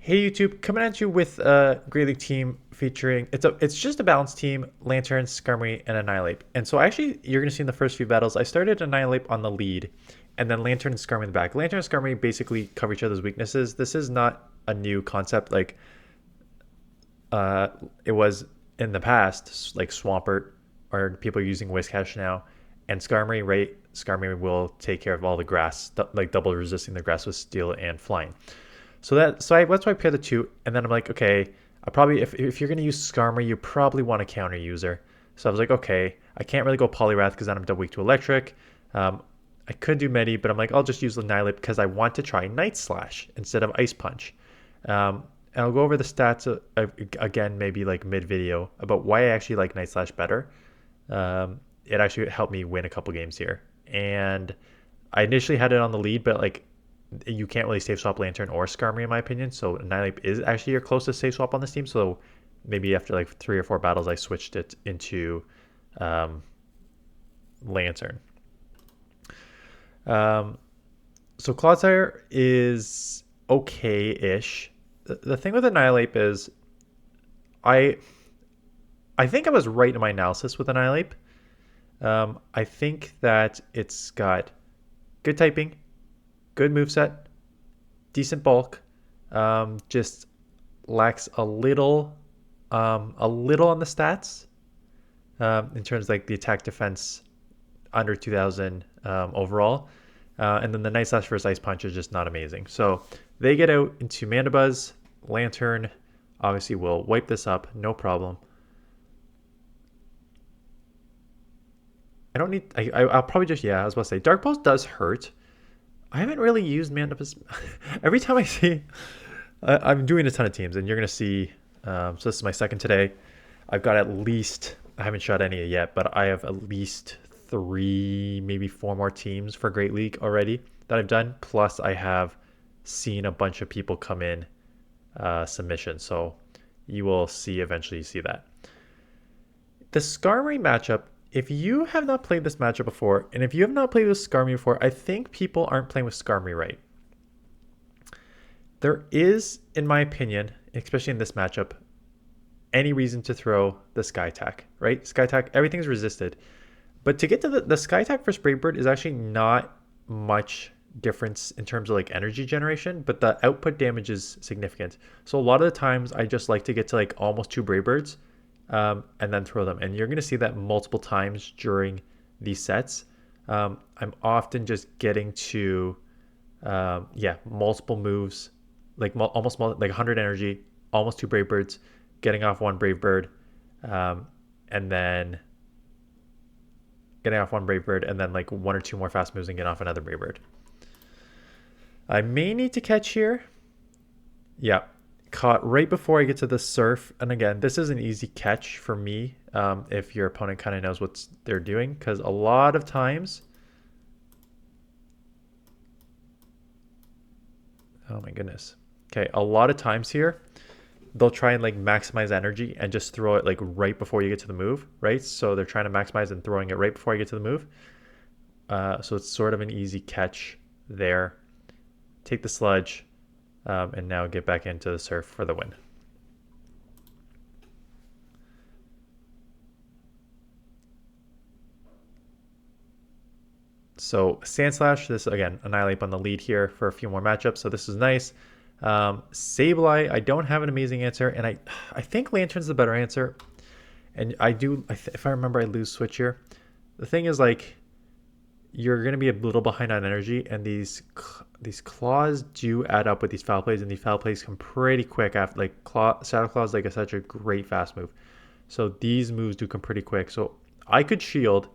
Hey YouTube, coming at you with a Great League team featuring it's just a balanced team, Lantern, Skarmory, and Annihilate. And so actually you're gonna see in the first few battles, I started Annihilate on the lead, and then Lantern and Skarmory in the back. Lantern and Skarmory basically cover each other's weaknesses. This is not a new concept like uh it was in the past, like Swampert or people are using Whiscash now. And Skarmory, right? Skarmory will take care of all the grass, like double resisting the grass with steel and flying. That's why I pair the two, and then I'm like, okay, I probably if you're gonna use Skarmory, you probably want a counter user. So I was like, okay, I can't really go Poliwrath because then I'm double weak to Electric. Um, I could do Medi, but I'm like, I'll just use Annihilate because I want to try Night Slash instead of Ice Punch. And I'll go over the stats again, maybe like mid video about why I actually like Night Slash better. It actually helped me win a couple games here, and I initially had it on the lead, but like you can't really safe swap Lantern or Skarmory in my opinion. So Annihilate is actually your closest safe swap on this team. So maybe after like 3 or 4 battles, I switched it into um, Lantern. Um, so Clodsire is okay-ish. The thing with Annihilate is I I think I was right in my analysis with Annihilate. I think that it's got good typing, good moveset, decent bulk, just lacks a little on the stats in terms of like the attack defense under 2000 overall. And then the Night Slash versus Ice Punch is just not amazing. So they get out into Mandibuzz. Lantern obviously will wipe this up, no problem. I don't need. I'll probably just, yeah. I was about to say Dark Pulse does hurt. I haven't really used Mandibuzz. Every time I see, I'm doing a ton of teams, and you're gonna see. So this is my second today. I've got at least. I haven't shot any yet, but I have at least 3, maybe 4 more teams for Great League already that I've done. Plus, I have seen a bunch of people come in submission, so you will see eventually. You see that the Skarmory matchup. If you have not played this matchup before, and if you have not played with Skarmory before, I think people aren't playing with Skarmory right. There is, in my opinion, especially in this matchup, any reason to throw the Sky Attack, right? Sky Attack, everything's resisted. But to get to the Sky Attack for Brave Bird is actually not much difference in terms of like energy generation, but the output damage is significant. So a lot of the times I just like to get to like almost 2 Brave Birds and then throw them. And you're going to see that multiple times during these sets. I'm often just getting to, multiple moves, like almost like 100 energy, almost 2 Brave Birds, getting off 1 Brave Bird, and then getting off 1 Brave Bird, and then like 1 or 2 more fast moves and get off another Brave Bird. I may need to catch here. Yeah, caught right before I get to the surf. And again, this is an easy catch for me if your opponent kind of knows what they're doing, because a lot of times, oh my goodness. Okay, a lot of times here, they'll try and like maximize energy and just throw it like right before you get to the move, right? So they're trying to maximize and throwing it right before you get to the move. So it's sort of an easy catch there. Take the sludge, and now get back into the surf for the win. So Sandslash, this again, Annihilate on the lead here for a few more matchups. So this is nice. Sableye, I don't have an amazing answer, and I think Lantern's the better answer. And I do, if I remember, I lose switch here. The thing is, like, you're going to be a little behind on energy, and these claws do add up with these foul plays, and these foul plays come pretty quick after, like, Shadow Claw is like such a great fast move. So these moves do come pretty quick. So I could shield,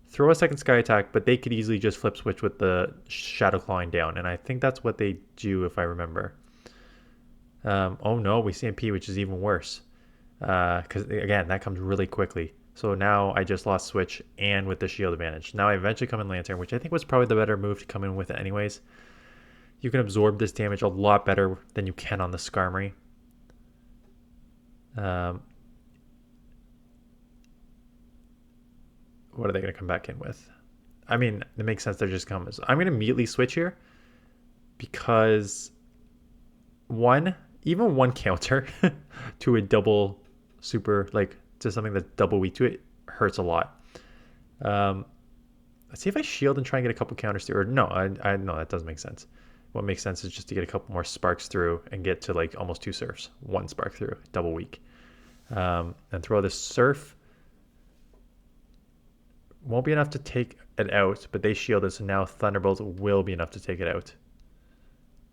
throw a second Sky Attack, but they could easily just flip switch with the Shadow Clawing down, and I think that's what they do if I remember. Oh no, we CMP, which is even worse. Because again, that comes really quickly. So now I just lost switch and with the shield advantage. Now I eventually come in Lantern, which I think was probably the better move to come in with it anyways. You can absorb this damage a lot better than you can on the Skarmory. What are they going to come back in with? I mean, it makes sense. They're just coming. So I'm going to immediately switch here because one, even one counter to a double super, like to something that's double weak to it, hurts a lot. Let's see if I shield and try and get a couple counters through. Or no, I no, that doesn't make sense. What makes sense is just to get a couple more sparks through and get to like almost 2 surfs. 1 spark through, double weak. And throw this surf. Won't be enough to take it out, but they shielded, so now Thunderbolt will be enough to take it out.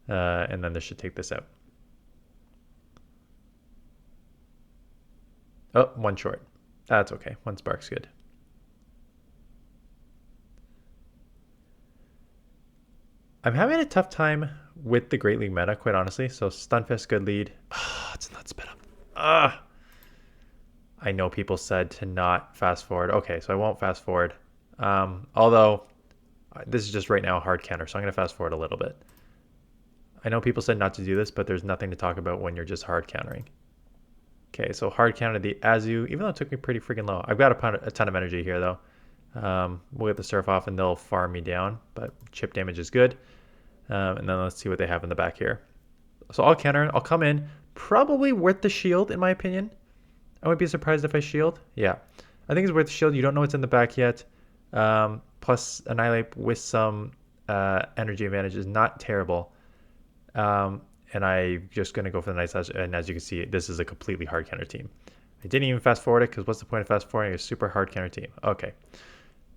And then this should take this out. Oh, 1 short. That's okay. 1 spark's good. I'm having a tough time with the Great League meta, quite honestly. So Stunfisk, good lead. Oh, it's not spit up. I know people said to not fast forward. Okay, so I won't fast forward. Although this is just right now a hard counter, so I'm going to fast forward a little bit. I know people said not to do this, but there's nothing to talk about when you're just hard countering. Okay, so hard counter the Azu, even though it took me pretty freaking low. I've got a ton of energy here, though. We'll get the surf off and they'll farm me down, but chip damage is good. And then let's see what they have in the back here. So I'll counter, I'll come in, probably worth the shield in my opinion. I wouldn't be surprised if I shield. Yeah, I think it's worth the shield. You don't know what's in the back yet. Plus Annihilate with some energy advantage is not terrible. And I'm just going to go for the Night Slash. And as you can see, this is a completely hard counter team. I didn't even fast forward it because what's the point of fast forwarding a super hard counter team? Okay,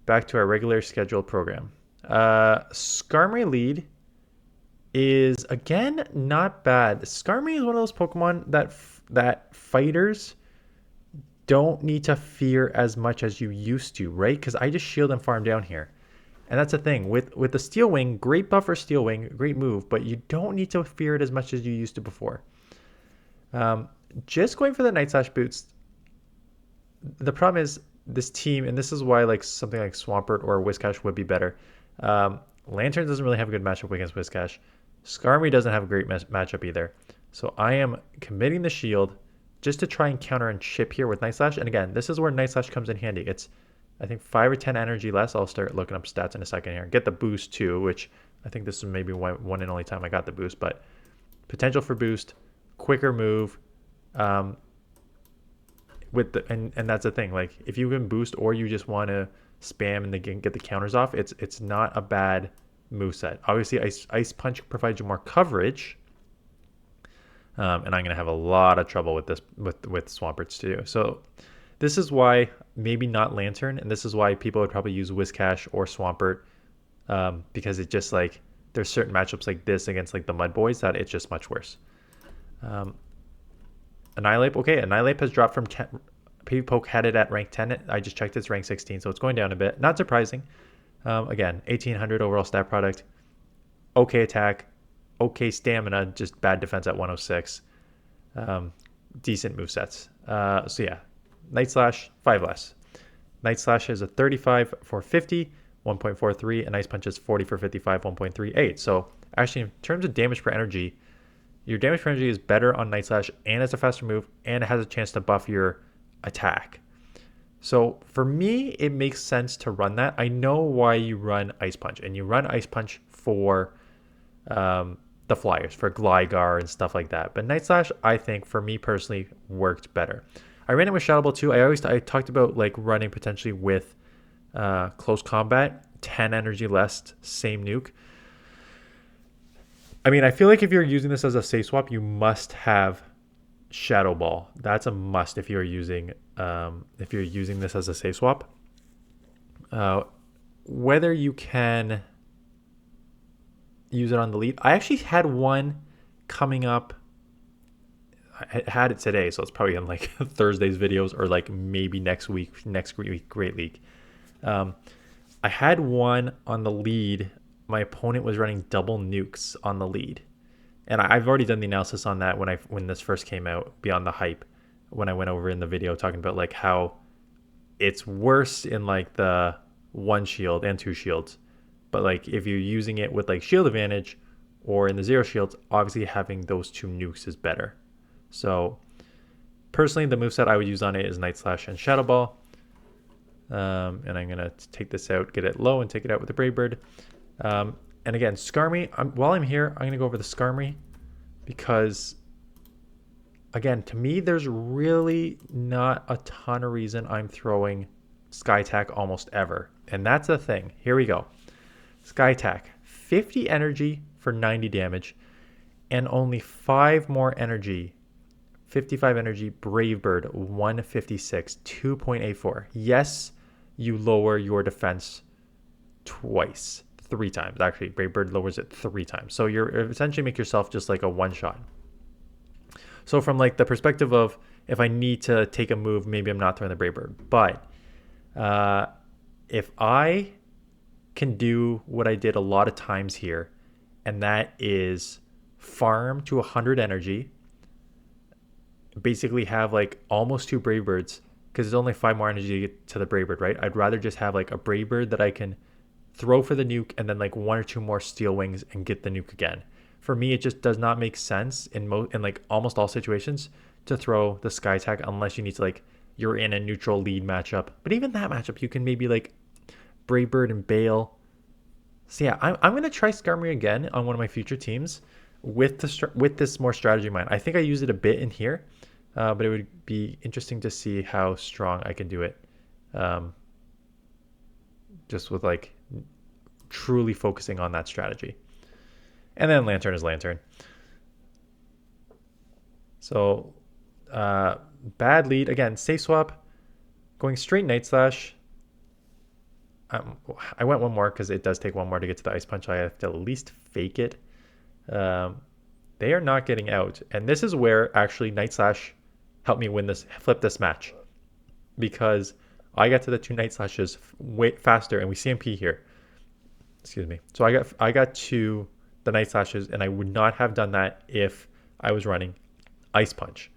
back to our regular scheduled program. Skarmory Lead is again not bad. Skarmory is one of those Pokemon that fighters don't need to fear as much as you used to, right? Because I just shield and farm down here. And that's the thing. With the Steel Wing, great buff for Steel Wing, great move, but you don't need to fear it as much as you used to before. Just going for the Night Slash boots. The problem is this team, and this is why like something like Swampert or Whiscash would be better. Lantern doesn't really have a good matchup against Whiscash. Skarmory doesn't have a great matchup either. So I am committing the shield just to try and counter and chip here with Night Slash. And again, this is where Night Slash comes in handy. It's, I think, 5 or 10 energy less. I'll start looking up stats in a second here. Get the boost too, which I think this is maybe one and only time I got the boost. But potential for boost, quicker move. With the and that's the thing. Like if you can boost or you just want to spam and get the counters off, it's not a bad moveset. Obviously, Ice Punch provides you more coverage, and I'm gonna have a lot of trouble with this with Swamperts too. So this is why maybe not Lantern, and this is why people would probably use Whiscash or Swampert, because it just like there's certain matchups like this against like the Mud Boys that it's just much worse. Annihilate, okay, Annihilate has dropped from 10. Poke had it at rank 10. I just checked it's rank 16, so it's going down a bit. Not surprising. Again, 1800 overall stat product. Okay attack. Okay stamina, just bad defense at 106. Decent movesets. So yeah, Night Slash, 5 less. Night Slash is a 35 for 50, 1.43, and Ice Punch is 40 for 55, 1.38. So actually, in terms of damage per energy, your damage per energy is better on Night Slash, and it's a faster move, and it has a chance to buff your attack. So for me, it makes sense to run that. I know why you run Ice Punch, and you run Ice Punch for the flyers, for Gligar and stuff like that. But Night Slash, I think, for me personally, worked better. I ran it with Shadow Ball too. I talked about like running potentially with Close Combat, 10 energy less, same nuke. I mean, I feel like if you're using this as a safe swap, you must have Shadow Ball. That's a must if you're using this as a safe swap. Whether you can use it on the lead, I actually had one coming up. I had it today, so it's probably in like Thursday's videos or like maybe next week Great League. I had one on the lead. My opponent was running double nukes on the lead, and I've already done the analysis on that when this first came out, beyond the hype, when I went over in the video talking about like how it's worse in like the 1 shield and 2 shields, but like if you're using it with like shield advantage or in the 0 shields, obviously having those 2 nukes is better. So personally, the moveset I would use on it is Night Slash and Shadow Ball. And I'm gonna take this out, get it low, and take it out with the Brave Bird. And again, Skarmory, while I'm here, I'm going to go over the Skarmory because again, to me, there's really not a ton of reason I'm throwing Sky Attack almost ever. And that's the thing. Here we go. Sky Attack, 50 energy for 90 damage, and only 5 more energy. 55 energy, Brave Bird, 156, 2.84. Yes, you lower your defense twice, 3 times. Actually, Brave Bird lowers it 3 times. So you're essentially make yourself just like a one-shot. So from like the perspective of if I need to take a move, maybe I'm not throwing the Brave Bird. But if I can do what I did a lot of times here, and that is farm to 100 energy, basically have like almost 2 Brave Birds, because there's only 5 more energy to get to the Brave Bird, right? I'd rather just have like a Brave Bird that I can throw for the nuke and then like 1 or 2 more Steel Wings and get the nuke again. For me, it just does not make sense in like almost all situations to throw the Sky Attack unless you need to like, you're in a neutral lead matchup. But even that matchup, you can maybe like Brave Bird and Bale. So yeah, I'm going to try Skarmory again on one of my future teams with this more strategy in mind. I think I used it a bit in here, but it would be interesting to see how strong I can do it. Just with like truly focusing on that strategy. And then Lantern is Lantern. So bad lead. Again, safe swap. Going straight Night Slash. I went one more because it does take one more to get to the Ice Punch. I have to at least fake it. They are not getting out. And this is where actually Night Slash helped me flip this match. Because I got to the 2 Night Slashes way faster, and we CMP here. Excuse me. So I got to the Night Slashes, and I would not have done that if I was running Ice Punch.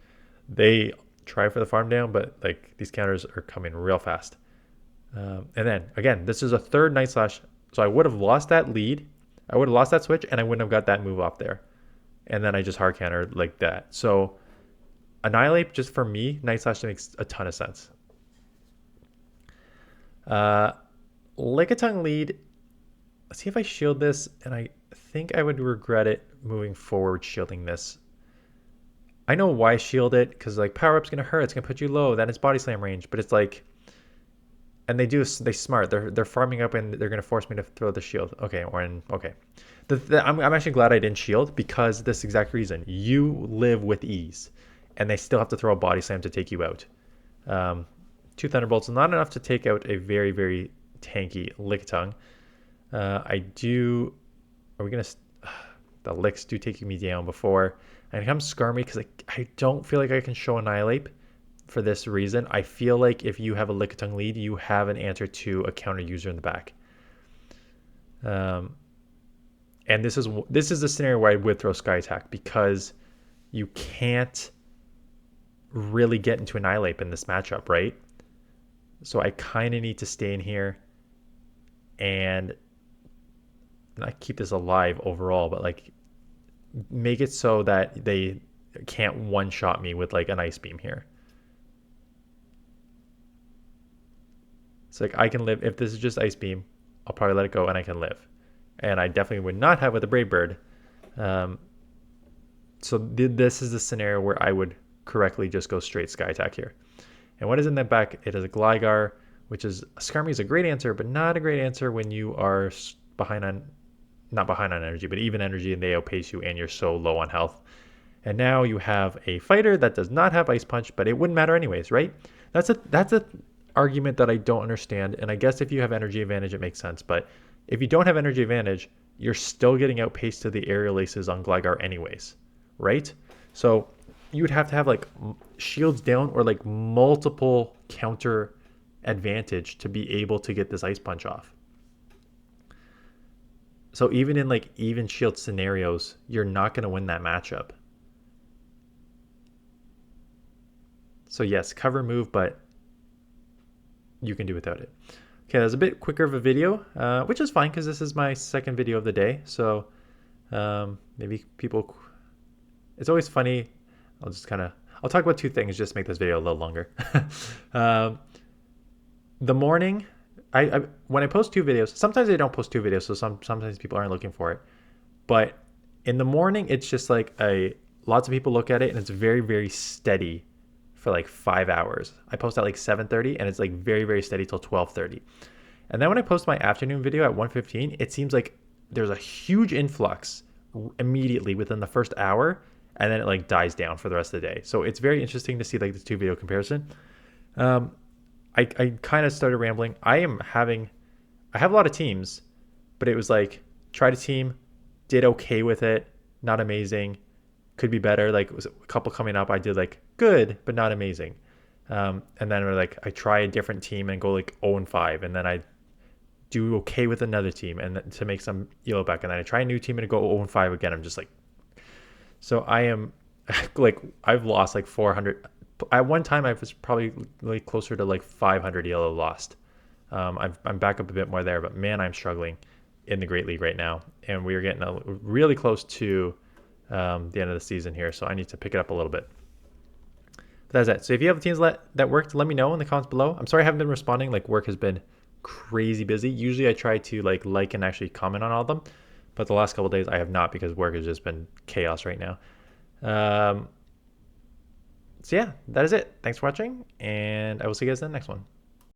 They try for the farm down, but like these counters are coming real fast. And then again, this is a 3rd Night Slash, so I would have lost that lead. I would have lost that switch, and I wouldn't have got that move off there. And then I just hard countered like that. So Annihilate, just for me, Night Slash makes a ton of sense. Lickitung Lead. Let's see if I shield this, and I think I would regret it moving forward shielding this. I know why shield it, because like power up's gonna hurt, it's gonna put you low, then it's body slam range, but it's like, and they smart. They're farming up, and they're gonna force me to throw the shield. Okay, okay. I'm actually glad I didn't shield because this exact reason. You live with ease, and they still have to throw a body slam to take you out. 2 Thunderbolts, not enough to take out a very, very tanky Lickitung. Are we gonna? The licks do take me down before. And it comes Skarmory because I don't feel like I can show Annihilate for this reason. I feel like if you have a Lickitung lead, you have an answer to a counter user in the back. And this is the scenario where I would throw Sky Attack because you can't really get into Annihilate in this matchup, right? So I kind of need to stay in here and not keep this alive overall, but like make it so that they can't one-shot me with like an Ice Beam here. So like I can live, if this is just Ice Beam, I'll probably let it go and I can live. And I definitely would not have with a Brave Bird. So this is the scenario where I would correctly just go straight Sky Attack here. And what is in that back? It is a Gligar, which is, Skarmory is a great answer, but not a great answer when you are not behind on energy, but even energy, and they outpace you and you're so low on health. And now you have a fighter that does not have Ice Punch, but it wouldn't matter anyways, right? That's a argument that I don't understand. And I guess if you have energy advantage, it makes sense. But if you don't have energy advantage, you're still getting outpaced to the aerial aces on Gligar anyways, right? So you would have to have like shields down or like multiple counter advantage to be able to get this Ice Punch off. So even in like even shield scenarios, you're not going to win that matchup. So yes, cover move, but you can do without it. Okay, that was a bit quicker of a video, which is fine because this is my second video of the day. So maybe people, it's always funny. I'll talk about 2 things just to make this video a little longer. The morning, when I post 2 videos, sometimes I don't post 2 videos, so sometimes people aren't looking for it. But in the morning, it's just like a lots of people look at it, and it's very, very steady for like 5 hours. I post at like 7:30, and it's like very, very steady till 12:30. And then when I post my afternoon video at 1:15, it seems like there's a huge influx immediately within the first hour, and then it like dies down for the rest of the day. So it's very interesting to see like this 2 video comparison. I kind of started rambling. I have a lot of teams, but it was like tried a team, did okay with it, not amazing, could be better. Like it was a couple coming up, I did like good, but not amazing. And then we're like, I try a different team and go like 0-5, and then I do okay with another team and to make some elo back, and then I try a new team and go 0-5 again. I'm just like, so I am like, I've lost like 400. At one time I was probably like closer to like 500 yellow lost. I'm back up a bit more there, but man, I'm struggling in the Great League right now, and we are getting really close to the end of the season here, so I need to pick it up a little bit. But that's it. So if you have teams that worked, let me know in the comments below. I'm sorry I haven't been responding. Like, work has been crazy busy. Usually I try to like and actually comment on all of them, but the last couple of days I have not, because work has just been chaos right now. So yeah, that is it. Thanks for watching, and I will see you guys in the next one.